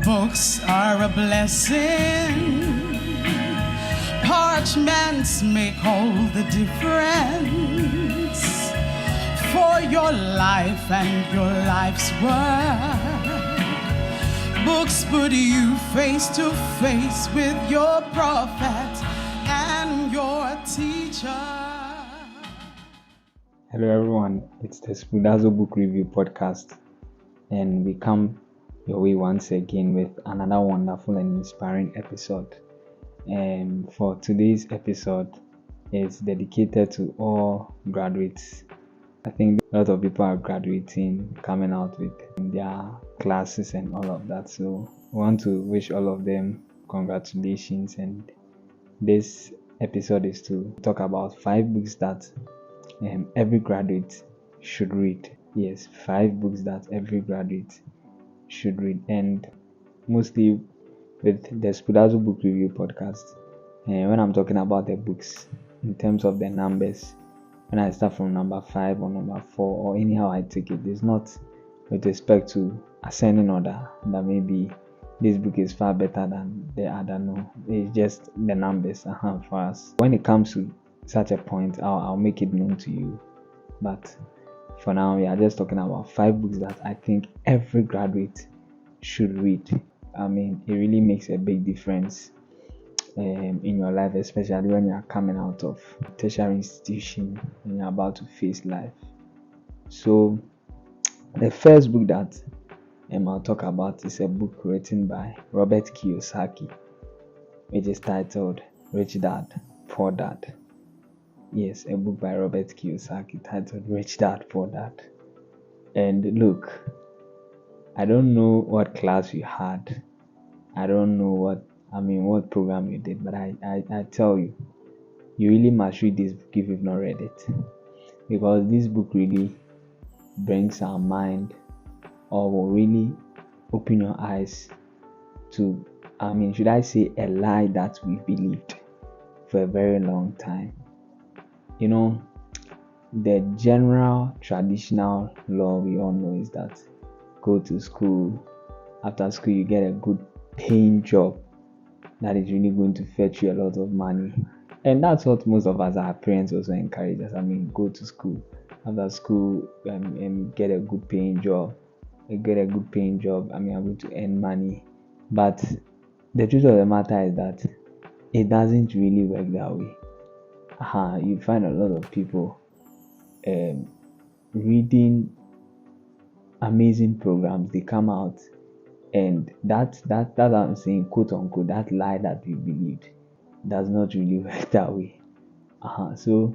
Books are a blessing. Parchments make all the difference for your life and your life's work. Books put you face to face with your prophet and your teacher. Hello everyone, it's the Spudazo Book Review Podcast, and we come your way once again with another wonderful and inspiring episode. And for today's episode, it's dedicated to all graduates. I think a lot of people are graduating, coming out with their classes and all of that. So I want to wish all of them congratulations. And this episode is to talk about 5 books that every graduate should read. Yes, 5 books that every graduate should read, and mostly with the Spudazo Book Review Podcast. When I'm talking about the books in terms of the numbers, when I start from number 5 or number 4 or anyhow I take it, it's not with respect to ascending order that maybe this book is far better than the other. No, it's just the numbers for us. When it comes to such a point, I'll make it known to you, but for now we are just talking about 5 books that I think every graduate should read. I mean, it really makes a big difference in your life, especially when you are coming out of tertiary institution and you're about to face life. So the first book that I'll talk about is a book written by Robert Kiyosaki, which is titled Rich Dad, Poor Dad. Yes, a book by Robert Kiyosaki titled Rich Dad, Poor Dad. And look, I don't know what class you had. I don't know what program you did, but I tell you, you really must read this book if you've not read it. Because this book really brings our mind, or will really open your eyes to, should I say, a lie that we've believed for a very long time. You know, the general traditional law we all know is that go to school, after school you get a good paying job that is really going to fetch you a lot of money. And that's what most of us, our parents, also encourage us. Go to school, after school and get a good paying job. I'm going to earn money. But the truth of the matter is that it doesn't really work that way. You find a lot of people reading amazing programs. They come out, and that I'm saying, quote unquote, that lie that we believed does not really work that way. So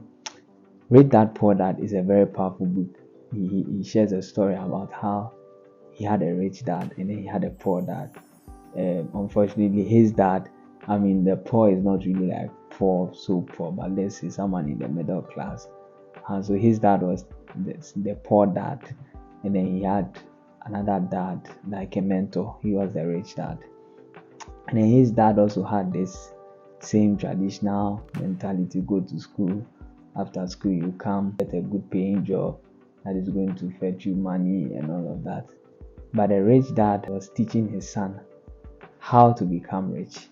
Rich Dad Poor Dad is a very powerful book. He shares a story about how he had a rich dad and then he had a poor dad. Unfortunately, his dad, the poor is not really like poor, so poor, but let's say someone in the middle class. And so his dad was the poor dad, and then he had another dad, like a mentor. He was the rich dad. And then his dad also had this same traditional mentality: go to school, after school you come, get a good paying job that is going to fetch you money and all of that. But the rich dad was teaching his son how to become rich.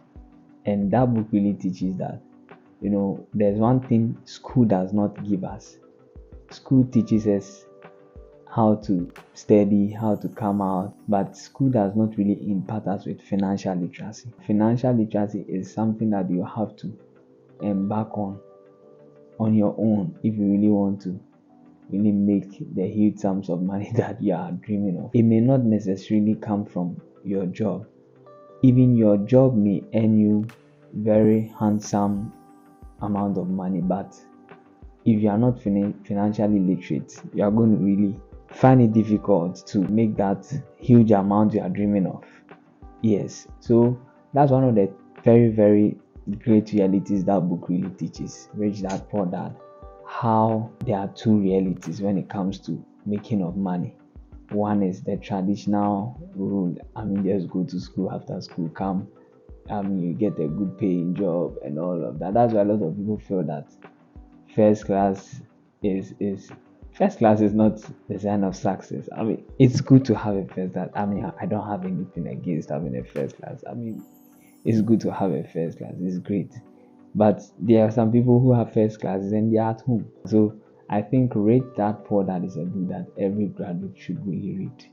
And that book really teaches that, there's one thing school does not give us. School teaches us how to study, how to come out, but school does not really impart us with financial literacy. Financial literacy is something that you have to embark on your own if you really want to really make the huge sums of money that you are dreaming of. It may not necessarily come from your job. Even your job may earn you very handsome amount of money, but if you are not financially literate, you are going to really find it difficult to make that huge amount you are dreaming of. Yes, so that's one of the very, very great realities that book really teaches, Rich Dad Poor Dad. How there are 2 realities when it comes to making of money. One is the traditional rule, just go to school, after school come, you get a good paying job and all of that. That's why a lot of people feel that first class is first class is not the sign of success. I mean, it's good to have a first class. I mean, I don't have anything against having a first class. I mean, it's good to have a first class. It's great. But there are some people who have first classes and they're at home. So I think Rate That Poor Dad is a book that every graduate should really read.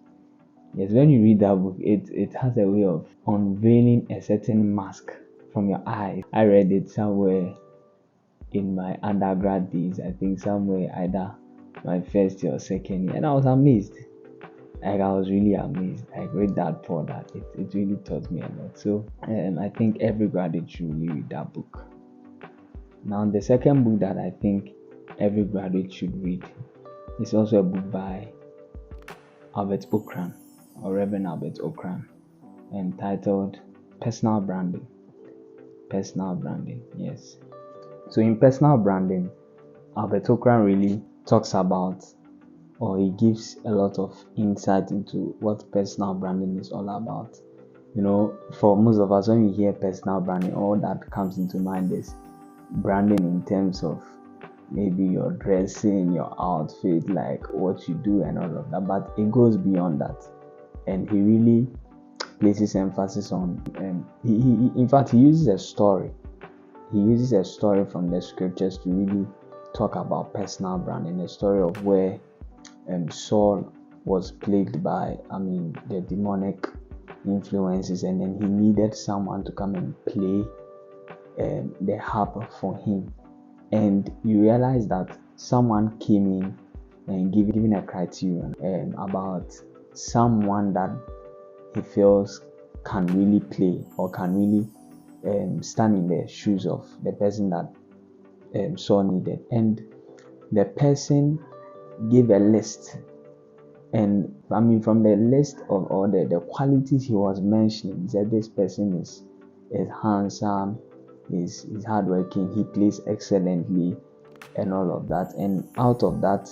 Yes, when you read that book, it has a way of unveiling a certain mask from your eyes. I read it somewhere in my undergrad days, I think somewhere either my first year or second year, and I was amazed. Like I was really amazed. Like Read That Poor Dad, it really taught me a lot. So I think every graduate should really read that book. Now the second book that I think every graduate should read is also a book by Albert Okran, or Reverend Albert Okran, entitled Personal Branding. Personal Branding, yes. So in Personal Branding, Albert Okran really talks about, or he gives a lot of insight into what personal branding is all about. You know, for most of us, when we hear personal branding, all that comes into mind is branding in terms of maybe your dressing, your outfit, like what you do and all of that. But it goes beyond that, and he really places emphasis on. He in fact, he uses a story. He uses a story from the scriptures to really talk about personal branding. A story of where Saul was plagued by, the demonic influences, and then he needed someone to come and play the harp for him. And you realize that someone came in and giving a criterion about someone that he feels can really play or can really stand in the shoes of the person that Saul needed. And the person gave a list, and from the list of all the qualities he was mentioning, he said this person is handsome, is hardworking, he plays excellently, and all of that. And out of that,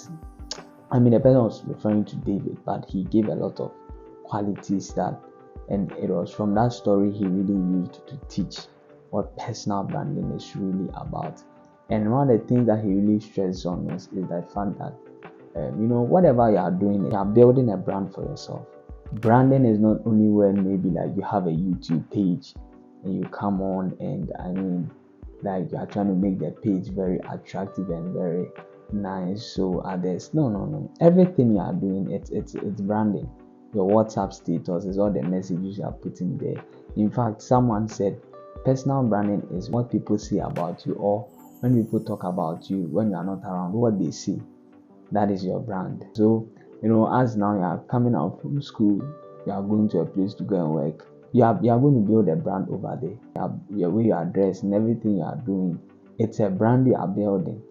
the person was referring to David, but he gave a lot of qualities that, and it was from that story he really used to teach what personal branding is really about. And one of the things that he really stresses on is the fact that whatever you are doing, you are building a brand for yourself. Branding is not only when maybe like you have a YouTube page and you come on and like you are trying to make the page very attractive and very nice so others. No. Everything you are doing, it's branding. Your WhatsApp status is all the messages you are putting there. In fact, someone said personal branding is what people say about you, or when people talk about you when you are not around, what they see. That is your brand. So, as now you are coming out from school, you are going to a place to go and work. You are going to build a brand over there. Your way you are dressed and everything you are doing, it's a brand you are building.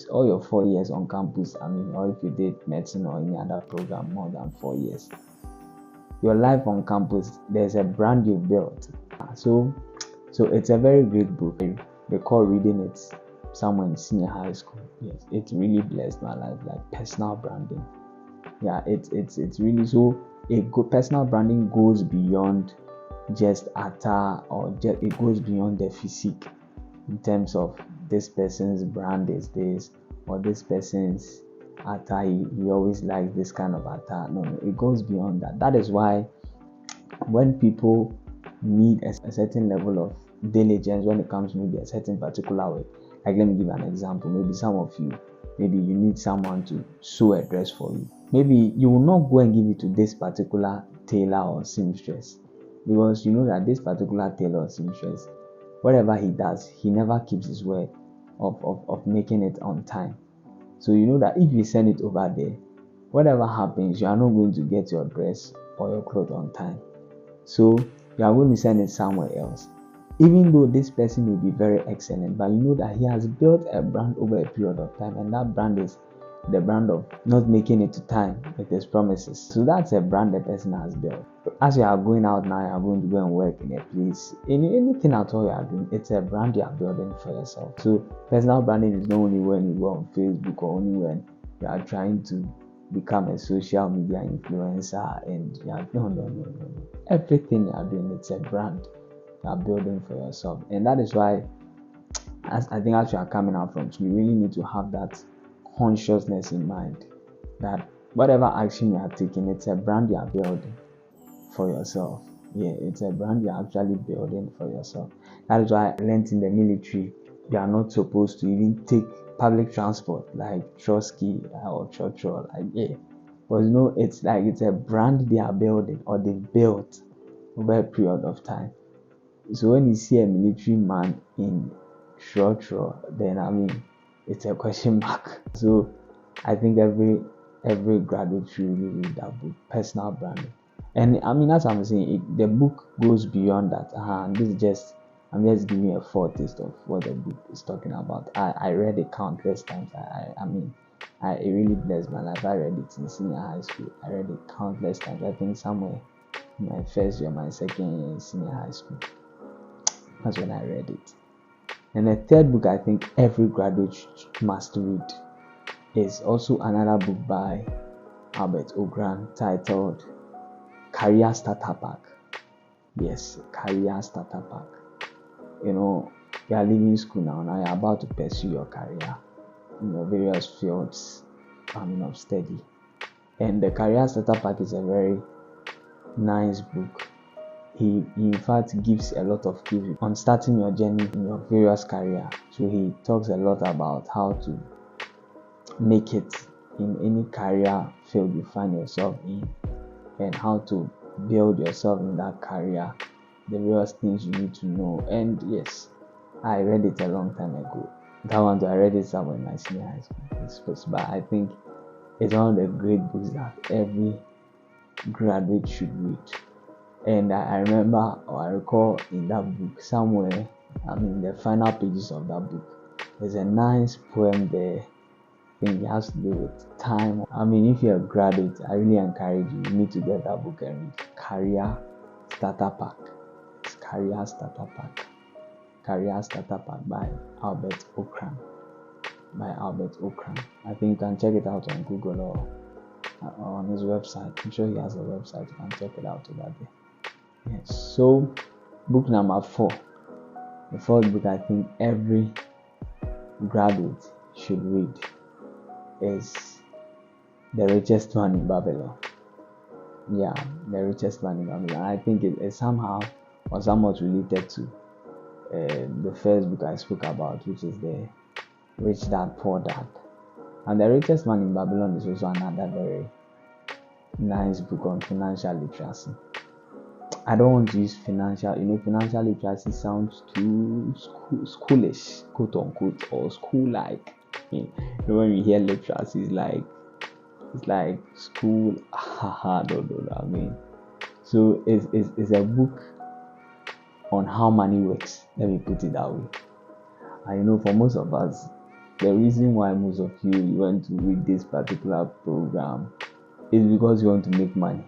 All your 4 years on campus, or if you did medicine or any other program more than 4 years, your life on campus, there's a brand you built. So it's a very great book. I recall reading it somewhere in senior high school. Yes, it really blessed my life, like personal branding. Yeah, it's really so. Personal branding goes beyond just attire, or it goes beyond the physique in terms of this person's brand is this, or this person's attire, he always likes this kind of attire. No, it goes beyond that. That is why when people need a certain level of diligence when it comes to maybe a certain particular way, like let me give an example. Maybe some of you, maybe you need someone to sew a dress for you. Maybe you will not go and give it to this particular tailor or seamstress, because you know that this particular tailor or seamstress, whatever he does, he never keeps his word of making it on time. So you know that if you send it over there, whatever happens, you are not going to get your dress or your clothes on time. So you are going to send it somewhere else. Even though this person may be very excellent, but you know that he has built a brand over a period of time, and that brand is the brand of not making it to time with his promises. So that's a brand the person has built. As you are going out now, you are going to go and work in a place, anything at all you are doing, it's a brand you are building for yourself. So personal branding is not only when you go on Facebook, or only when you are trying to become a social media influencer, and you are no. Everything you are doing, it's a brand you are building for yourself. And that is why, as you are coming out from school, you really need to have that consciousness in mind. that whatever action you are taking, it's a brand you are building for yourself. Yeah, it's a brand you're actually building for yourself. That is why I learned in the military, you are not supposed to even take public transport like Trotsky or Churchill. Like, yeah. But it's like it's a brand they are building or they've built over a period of time. So when you see a military man in Churchill, then it's a question mark. So I think every graduate should really read that book, Personal Branding. And as I'm saying, the book goes beyond that. I'm just giving you a foretaste of what the book is talking about. I read it countless times. It really blessed my life. I read it in senior high school. I read it countless times. I think somewhere in my first year, my second year in senior high school. That's when I read it. And the third book I think every graduate must read is also another book by Albert Ogran titled Career Starter Pack. Yes, Career Starter Pack. You are leaving school now you're about to pursue your career in your various fields of study. And the Career Starter Pack is a very nice book. He in fact gives a lot of tips on starting your journey in your various career. So he talks a lot about how to make it in any career field you find yourself in, and how to build yourself in that career, the various things you need to know. And yes, I read it a long time ago. I read it somewhere in my senior high school. But I think it's one of the great books that every graduate should read. And I remember, or I recall in that book somewhere, the final pages of that book, there's a nice poem there. I think it has to do with time. If you're a graduate, I really encourage you. You need to get that book and read Career Starter Pack. It's Career Starter Pack. Career Starter Pack by Albert Okran. I think you can check it out on Google or on his website. I'm sure he has a website. You can check it out over there. Yes. So, book number 4. The fourth book I think every graduate should read is The Richest Man in Babylon. Yeah, The Richest Man in Babylon. I think it is somehow or somewhat related to the first book I spoke about, which is the Rich Dad Poor Dad. And The Richest Man in Babylon is also another very nice book on financial literacy. I don't want to use financial literacy sounds too schoolish, quote unquote, or school-like. When we hear literacy, it's like school. No. So it's a book on how money works. Let me put it that way. And for most of us, the reason why most of you want to read this particular program is because you want to make money.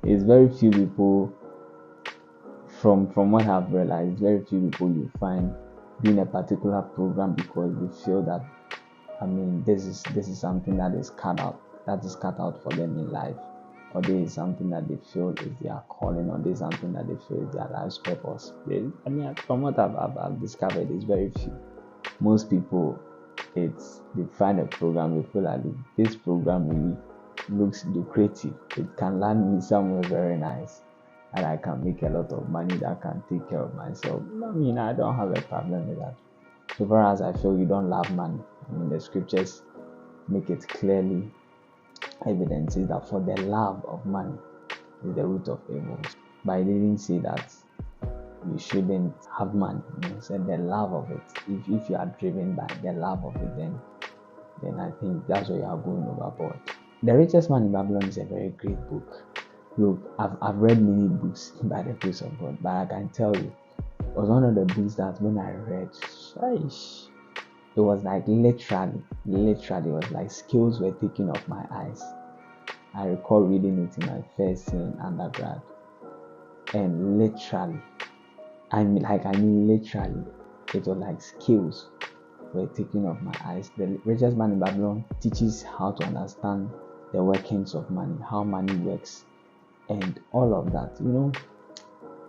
It's very few people, from what I've realized, very few people you find doing a particular program because they feel that this is something that is cut out for them in life, or this is something that they feel is their calling, or this is something that they feel is their life's purpose. From what I've discovered, it's very few. Most people, they find a program, they feel like this program really looks lucrative. It can land me somewhere very nice, and I can make a lot of money that can take care of myself. I don't have a problem with that. So far as I feel you don't love money, the scriptures make it clearly evident that for the love of money is the root of evil. But I didn't say that you shouldn't have money. It said the love of it. If you are driven by the love of it, then I think that's where you are going overboard. The Richest Man in Babylon is a very great book. Look, I've read many books by the grace of God, but I can tell you, it was one of the books that when I read, it was like literally it was like scales were taken off my eyes. I recall reading it in my first year in undergrad, and literally, it was like scales were taken off my eyes. The Richest Man in Babylon teaches how to understand the workings of money, how money works, and all of that.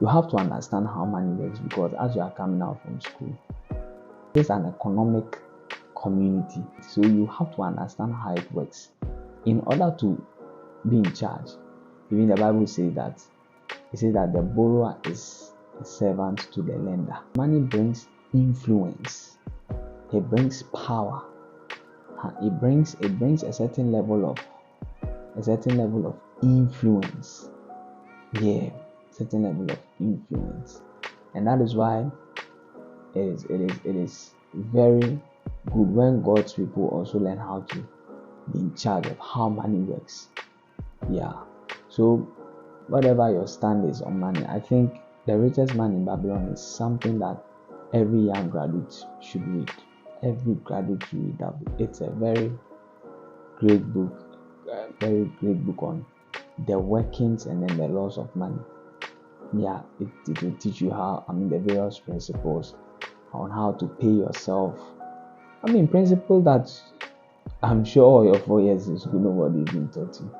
You have to understand how money works, because as you are coming out from school, it's an economic community, so you have to understand how it works. in order to be in charge, even the Bible says that the borrower is a servant to the lender. Money brings influence. It brings power. It brings a certain level of influence. Yeah, certain level of influence, and that is why it is very good when God's people also learn how to be in charge of how money works. Yeah. So whatever your stand is on money, I think The Richest Man in Babylon is something that every young graduate should read. Every graduate should read that book. It's a very great book, on the workings and then the laws of money. Yeah, it will teach you the various principles on how to pay yourself. Principles that I'm sure all your 4 years in school nobody even taught you.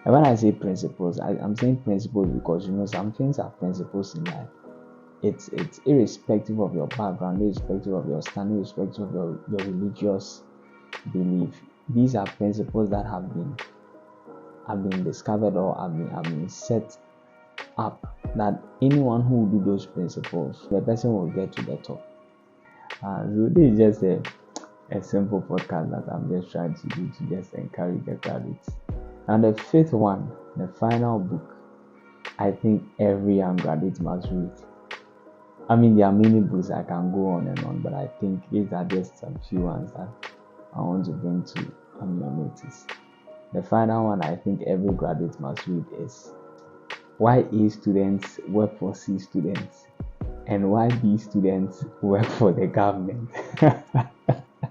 And when I say principles, I'm saying principles because some things are principles in life. It's irrespective of your background, irrespective of your stand, irrespective of your religious belief. These are principles that have been discovered or have been set up, that anyone who will do those principles, the person will get to the top. So this is just a simple podcast that I'm just trying to do to just encourage the graduates. And the fifth one, the final book, I think every young graduate must read. There are many books I can go on and on, but I think these are just some few ones that I want to bring to your notice. The final one I think every graduate must read is Why A students work for C students and Why B students work for the government.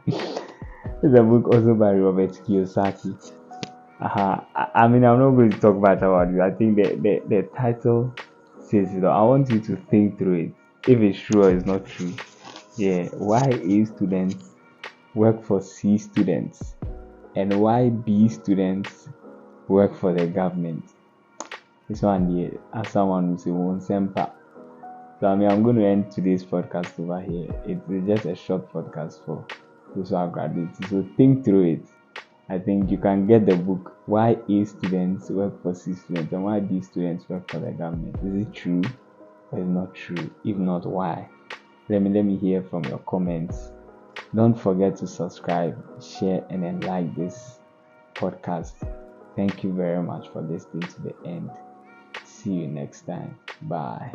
It's a book also by Robert Kiyosaki. I'm not going to talk much about it. I think the title says it all. I want you to think through it, if it's true or it's not true. Yeah, why A students work for C students and why B students work for the government. This one here, as someone who say one semper. So I'm going to end today's podcast over here. It's just a short podcast for those who are graduates. So think through it. I think you can get the book Why A students work for C students and Why B students work for the government. Is it true or is it not true? If not, why? Let me hear from your comments. Don't forget to subscribe, share, and then like this podcast. Thank you very much for listening to the end. See you next time. Bye.